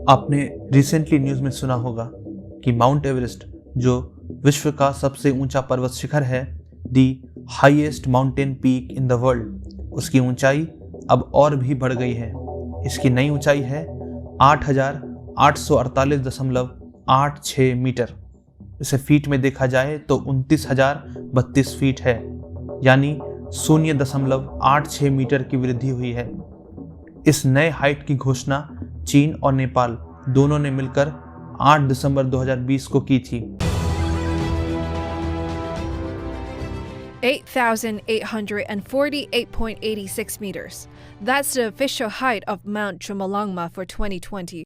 आपने recently news में सुना होगा कि माउंट एवरेस्ट, जो विश्व का सबसे ऊंचा पर्वत शिखर है, the highest mountain peak in the world, उसकी ऊंचाई अब और भी बढ़ गई है। इसकी नई ऊंचाई है 8,848.86 मीटर। इसे फीट में देखा जाए तो 29,032 फीट है, यानी 0.86 मीटर की वृद्धि हुई है। इस नए हाइट की घोषणा चीन और नेपाल दोनों ने मिलकर 8 दिसंबर 2020 को की थी। 8,848.86 meters. That's the official height of Mount Chomolungma for 2020.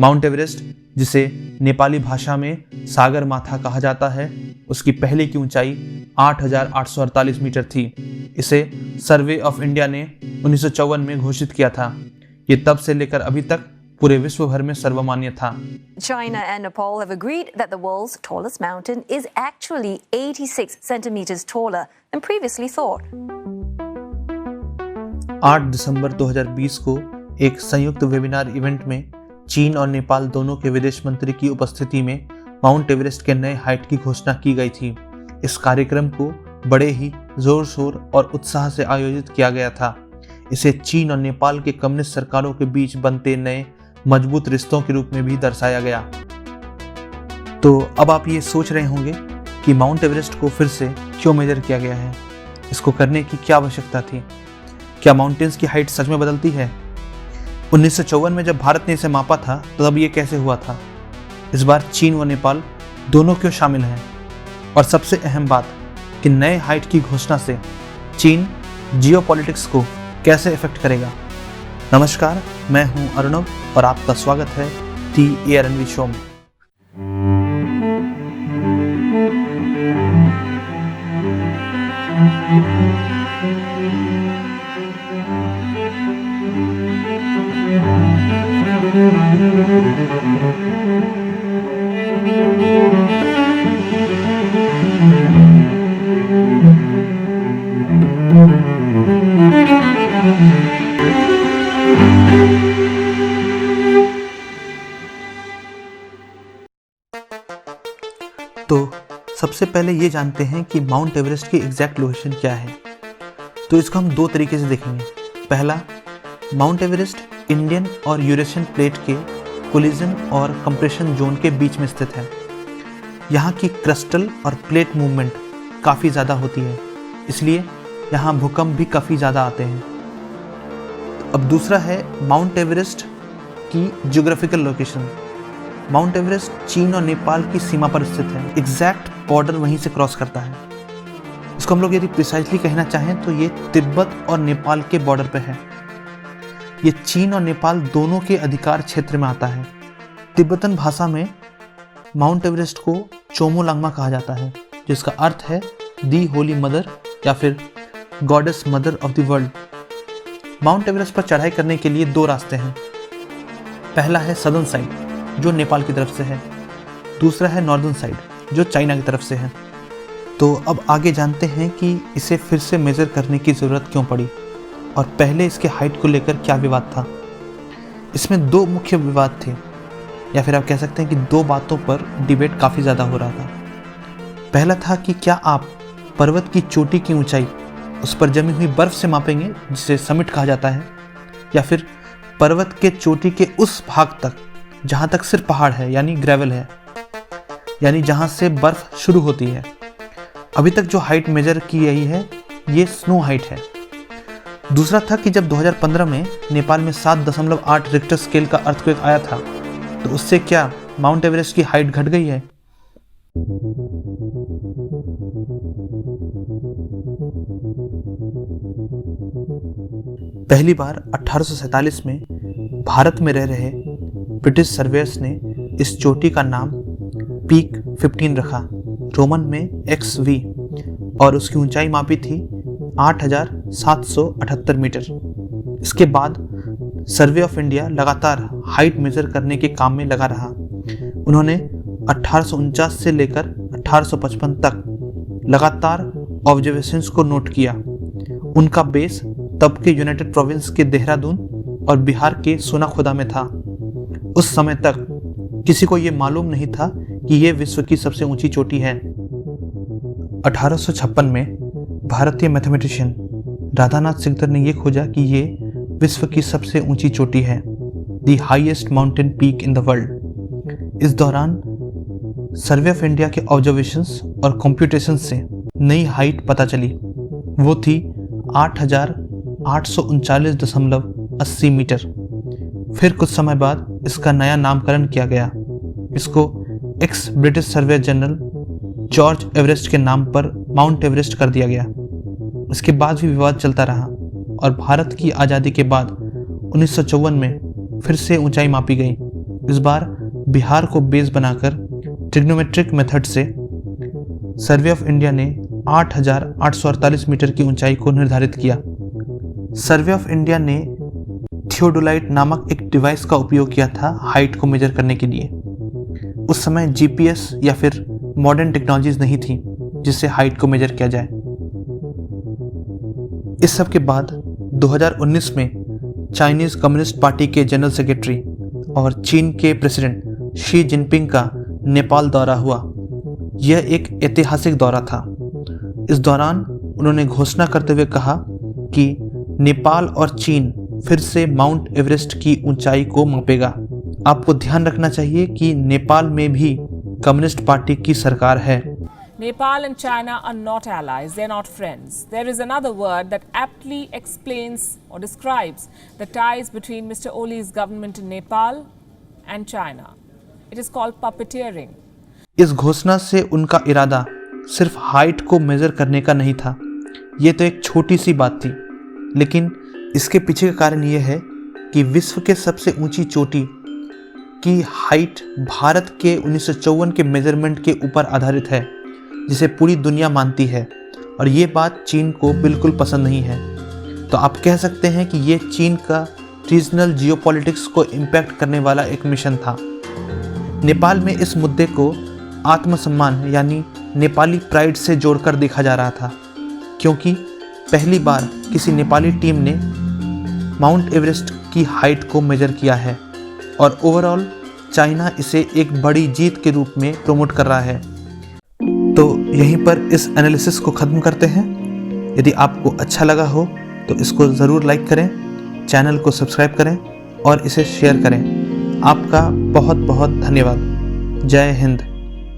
Mount Everest, जिसे नेपाली भाषा में सागर माथा कहा जाता है, उसकी पहले की ऊंचाई 8,848 मीटर थी। इसे सर्वे ऑफ इंडिया ने 1954 में घोषित किया था। ये तब से लेकर अभी तक पूरे विश्व भर में सर्वमान्य था। China and Nepal have agreed that the world's tallest mountain is actually 86 centimeters taller than previously thought. 8 दिसंबर 2020 को एक संयुक्त वेबिनार इवेंट में चीन और नेपाल दोनों के विदेश मंत्री की उपस्थिति में माउंट एवरेस्ट के नए हाइट की घोषणा की गई थी। इस कार्यक्रम को बड़े ही जोर शोर और उत्साह से आयोजित किया गया था। इसे चीन और नेपाल के कम्युनिस्ट सरकारों के बीच बनते नए मजबूत रिश्तों के रूप में भी दर्शाया गया। तो अब आप ये सोच रहे होंगे कि माउंट एवरेस्ट को फिर से क्यों मेजर किया गया है, इसको करने की क्या आवश्यकता थी, क्या माउंटेन्स की हाइट सच में बदलती है? 1954 में जब भारत ने इसे मापा था तो तब ये कैसे हुआ था? इस बार चीन व नेपाल दोनों क्यों शामिल हैं? और सबसे अहम बात कि नए हाइट की घोषणा से चीन जियोपॉलिटिक्स को कैसे इफेक्ट करेगा। नमस्कार, मैं हूं अर्णव और आपका स्वागत है दी ARNV शो में। तो सबसे पहले ये जानते हैं कि माउंट एवरेस्ट की एग्जैक्ट लोकेशन क्या है। तो इसको हम दो तरीके से देखेंगे। पहला, माउंट एवरेस्ट इंडियन और यूरेशियन प्लेट के कोलिजन और कंप्रेशन जोन के बीच में स्थित है। यहाँ की क्रिस्टल और प्लेट मूवमेंट काफ़ी ज़्यादा होती है, इसलिए यहाँ भूकंप भी काफ़ी ज़्यादा आते हैं। अब दूसरा है माउंट एवरेस्ट की ज्योग्राफिकल लोकेशन। माउंट एवरेस्ट चीन और नेपाल की सीमा पर स्थित है। एग्जैक्ट बॉर्डर वहीं से क्रॉस करता है। इसको हम लोग यदि प्रिसाइजली कहना चाहें तो ये तिब्बत और नेपाल के बॉर्डर पे है। ये चीन और नेपाल दोनों के अधिकार क्षेत्र में आता है। तिब्बतन भाषा में माउंट एवरेस्ट को चोमोलांगमा कहा जाता है, जिसका अर्थ है दी होली मदर या फिर goddess mother of the world. Mount Everest पर चढ़ाई करने के लिए दो रास्ते हैं। पहला है सदर्न साइड, जो नेपाल की तरफ से है। दूसरा है नॉर्दर्न साइड, जो चाइना की तरफ से है। तो अब आगे जानते हैं कि इसे फिर से मेजर करने की ज़रूरत क्यों पड़ी और पहले इसके हाइट को लेकर क्या विवाद था। इसमें दो मुख्य विवाद थे, या फिर आप कह सकते हैं कि दो बातों पर डिबेट काफ़ी ज़्यादा हो रहा था। पहला था कि क्या आप पर्वत की चोटी की ऊंचाई उस पर जमी हुई बर्फ़ से मापेंगे, जिसे समिट कहा जाता है, या फिर पर्वत के चोटी के उस भाग तक जहाँ तक सिर्फ पहाड़ है, यानी ग्रेवल है, यानी जहाँ से बर्फ़ शुरू होती है। अभी तक जो हाइट मेजर की गई है ये स्नो हाइट है। दूसरा था कि जब 2015 में नेपाल में 7.8 रिक्टर स्केल का अर्थक्वेक आया था, तो उससे क्या माउंट एवरेस्ट की हाइट घट गई है? पहली बार 1847 में भारत में रह रहे ब्रिटिश सर्वेयर्स ने इस चोटी का नाम पीक 15 रखा, रोमन में XV, और उसकी ऊंचाई मापी थी 8,778 मीटर। इसके बाद सर्वे ऑफ इंडिया लगातार हाइट मेजर करने के काम में लगा रहा। उन्होंने 1849 से लेकर 1855 तक लगातार ऑब्जर्वेशंस को नोट किया। उनका बेस तब के यूनाइटेड प्रोविंस के देहरादून और बिहार के सोनाखुदा में था। उस समय तक किसी को ये मालूम नहीं था कि ये विश्व की सबसे ऊंची चोटी है। 1856 में भारतीय मैथमेटिशियन राधानाथ सिकदर ने यह खोजा कि ये विश्व की सबसे ऊंची चोटी है, the highest mountain peak in the world. इस दौरान सर्वे ऑफ इंडिया के ऑब्जर्वेशंस और कंप्यूटेशंस से नई हाइट पता चली। वो थी 8,839.80 मीटर। फिर कुछ समय बाद इसका नया नामकरण किया गया। इसको एक्स ब्रिटिश सर्वे जनरल जॉर्ज एवरेस्ट के नाम पर माउंट एवरेस्ट कर दिया गया। इसके बाद भी विवाद चलता रहा और भारत की आज़ादी के बाद 1954 में फिर से ऊंचाई मापी गई। इस बार बिहार को बेस बनाकर ट्रिग्नोमेट्रिक मेथड से सर्वे ऑफ इंडिया ने 8,848 मीटर की ऊंचाई को निर्धारित किया। सर्वे ऑफ इंडिया ने थियोडोलाइट नामक एक डिवाइस का उपयोग किया था हाइट को मेजर करने के लिए। उस समय जीपीएस या फिर मॉडर्न टेक्नोलॉजीज नहीं थी जिससे हाइट को मेजर किया जाए। इस सब के बाद 2019 में चाइनीज कम्युनिस्ट पार्टी के जनरल सेक्रेटरी और चीन के प्रेसिडेंट शी जिनपिंग का नेपाल दौरा हुआ। यह एक ऐतिहासिक दौरा था। इस दौरान उन्होंने घोषणा करते हुए कहा कि नेपाल और चीन फिर से माउंट एवरेस्ट की ऊंचाई को मापेगा। आपको ध्यान रखना चाहिए कि नेपाल में भी कम्युनिस्ट पार्टी की सरकार है। Nepal and China are not allies, they're not friends. There is another word that aptly explains or describes the ties between Mr. Oli's government in Nepal and China. It is called puppeteering. इस घोषणा से उनका इरादा सिर्फ height को major करने का नहीं था। ये तो एक छोटी सी बात थी, लेकिन इसके पीछे का कारण ये है कि विश्व के सबसे ऊंची चोटी की हाइट भारत के 1954 के मेजरमेंट के ऊपर आधारित है, जिसे पूरी दुनिया मानती है, और ये बात चीन को बिल्कुल पसंद नहीं है। तो आप कह सकते हैं कि ये चीन का रीजनल जियोपॉलिटिक्स को इम्पैक्ट करने वाला एक मिशन था। नेपाल में इस मुद्दे को आत्मसम्मान यानी नेपाली प्राइड से जोड़कर देखा जा रहा था, क्योंकि पहली बार किसी नेपाली टीम ने माउंट एवरेस्ट की हाइट को मेजर किया है और ओवरऑल चाइना इसे एक बड़ी जीत के रूप में प्रमोट कर रहा है। तो यहीं पर इस एनालिसिस को ख़त्म करते हैं। यदि आपको अच्छा लगा हो तो इसको ज़रूर लाइक करें, चैनल को सब्सक्राइब करें और इसे शेयर करें। आपका बहुत बहुत धन्यवाद। जय हिंद।